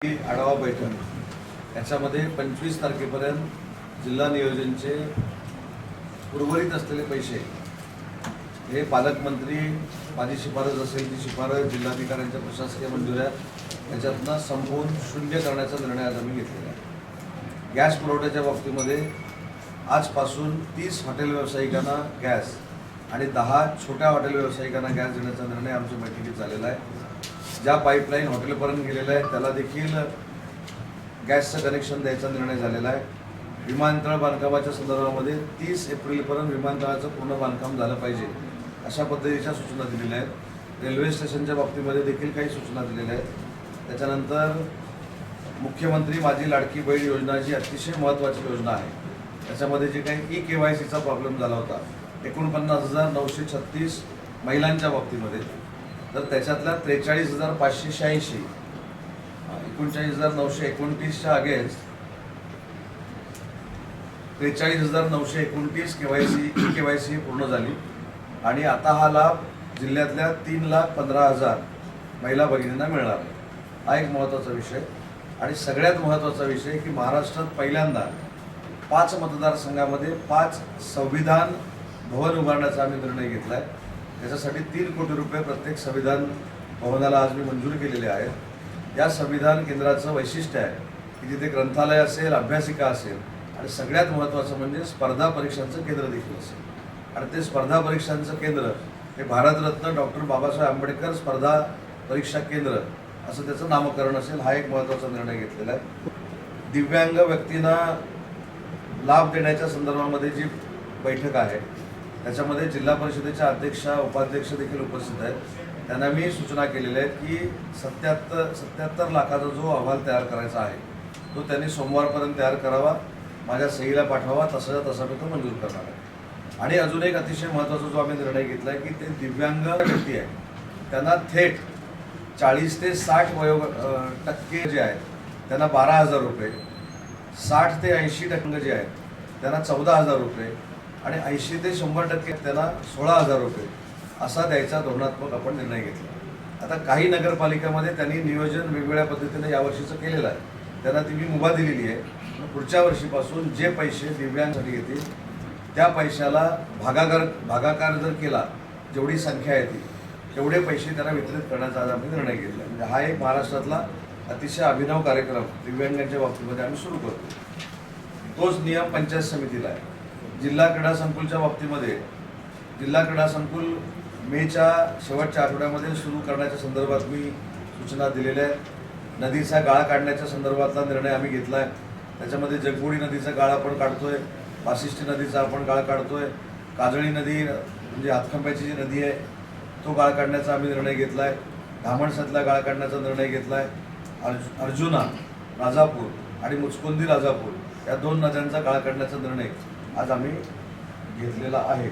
आढावा बैठक याच्यामध्ये 25 तारखेपर्यंत जिल्हा नियोजनचे उर्वरित असलेले पैसे हे पालकमंत्री माझी शिफारस असेल ती शिफारस जिल्हाधिकाऱ्यांच्या प्रशासकीय मंजुऱ्या याच्यातनं संपवून शून्य करण्याचा निर्णय आज आम्ही घेतलेला आहे। गॅस पुरवठ्याच्या बाबतीमध्ये आजपासून 30 हॉटेल व्यावसायिकांना गॅस आणि 10 छोट्या हॉटेल व्यावसायिकांना गॅस देण्याचा निर्णय आमच्या बैठकीत झालेला आहे। ज्या पाईपलाईन हॉटेलपर्यंत गेलेल्या आहेत त्याला देखील गॅसचं कनेक्शन द्यायचा निर्णय झालेला आहे। विमानतळ बांधकामाच्या संदर्भामध्ये 30 एप्रिलपर्यंत विमानतळाचं पूर्ण बांधकाम झालं पाहिजे अशा पद्धतीच्या सूचना दिलेल्या आहेत। रेल्वे स्टेशनच्या बाबतीमध्ये देखील काही सूचना दिलेल्या आहेत। त्याच्यानंतर मुख्यमंत्री माझी लाडकी बहीण योजना जी अतिशय महत्त्वाची योजना आहे त्याच्यामध्ये जे काही KYCचा प्रॉब्लेम झाला होता 49,936 महिलांच्या बाबतीमध्ये तर त्याच्यातल्या 43,586 39,929च्या अगेन्स्ट 43,929 KYC पूर्ण झाली आणि आता हा लाभ जिल्ह्यातल्या 3,15,000 महिला भगिनींना मिळणार आहे। हा एक महत्त्वाचा विषय आणि सगळ्यात महत्त्वाचा विषय की महाराष्ट्रात पहिल्यांदा 5 मतदारसंघामध्ये 5 संविधान भवन उभारण्याचा आम्ही निर्णय घेतला आहे। त्याच्यासाठी 3 कोटी रुपये प्रत्येक संविधान भवनाला आज मी मंजूर केलेले आहेत। या संविधान केंद्राचं वैशिष्ट्य आहे की जिथे ग्रंथालय असेल, अभ्यासिका असेल आणि सगळ्यात महत्त्वाचं म्हणजे स्पर्धा परीक्षांचं केंद्र देखील असेल आणि ते स्पर्धा परीक्षांचं केंद्र हे भारतरत्न डॉक्टर बाबासाहेब आंबेडकर स्पर्धा परीक्षा केंद्र असं त्याचं नामकरण असेल। हा एक महत्त्वाचा निर्णय घेतलेला आहे। दिव्यांग व्यक्तींना लाभ देण्याच्या संदर्भामध्ये जी बैठक आहे त्याच्यामध्ये जिल्हा परिषदेच्या अध्यक्षा उपाध्यक्ष देखील उपस्थित आहेत। त्यांना मी सूचना केलेल्या आहेत की 77 लाखाचा जो अहवाल तयार करायचा आहे तो त्यांनी सोमवारपर्यंत तयार करावा, माझ्या सहीला पाठवावा, तसा मी तो मंजूर करणार आहे। आणि अजून एक अतिशय महत्त्वाचा जो आम्ही निर्णय घेतला आहे की ते दिव्यांग व्यक्ती आहे त्यांना थेट 40 ते 60% जे आहेत त्यांना 12,000 रुपये, 60 ते 80% जे आहेत त्यांना 14,000 रुपये आणि 80 ते 100% त्यांना 16,000 रुपये असा द्यायचा धोरणात्मक आपण निर्णय घेतला। आता काही नगरपालिकामध्ये त्यांनी नियोजन वेगवेगळ्या पद्धतीने यावर्षीचं केलेलं आहे, त्यांना ती मी मुभा दिलेली आहे। पुढच्या वर्षीपासून जे पैसे दिव्यांसाठी येतील त्या पैशाला भागाकार जर केला, जेवढी संख्या येते तेवढे पैसे त्यांना वितरित करण्याचा आज आम्ही निर्णय घेतला। म्हणजे हा एक महाराष्ट्रातला अतिशय अभिनव कार्यक्रम दिव्यांगांच्या बाबतीमध्ये आम्ही सुरू करतो। तोच नियम पंचायत समितीला आहे। जिल्हा क्रीडा संकुलच्या बाबतीमध्ये जिल्हा क्रीडा संकुल मेच्या शेवटच्या आठवड्यामध्ये सुरू करण्याच्या संदर्भात मी सूचना दिलेल्या आहेत। नदीचा गाळा काढण्याच्या संदर्भातला निर्णय आम्ही घेतला आहे। त्याच्यामध्ये जगबुडी नदीचा गाळा आपण काढतोय, वाशिष्ठी नदीचा आपण गाळा काढतोय, काजळी नदी म्हणजे हातखंब्याची जी नदी आहे तो गाळा काढण्याचा आम्ही निर्णय घेतला आहे। धामणसातला गाळा काढण्याचा निर्णय घेतला आहे। अर्जुना राजापूर आणि मुचकुंदी राजापूर या 2 नद्यांचा गाळा काढण्याचा निर्णय आज आम्ही घेतलेला आहे।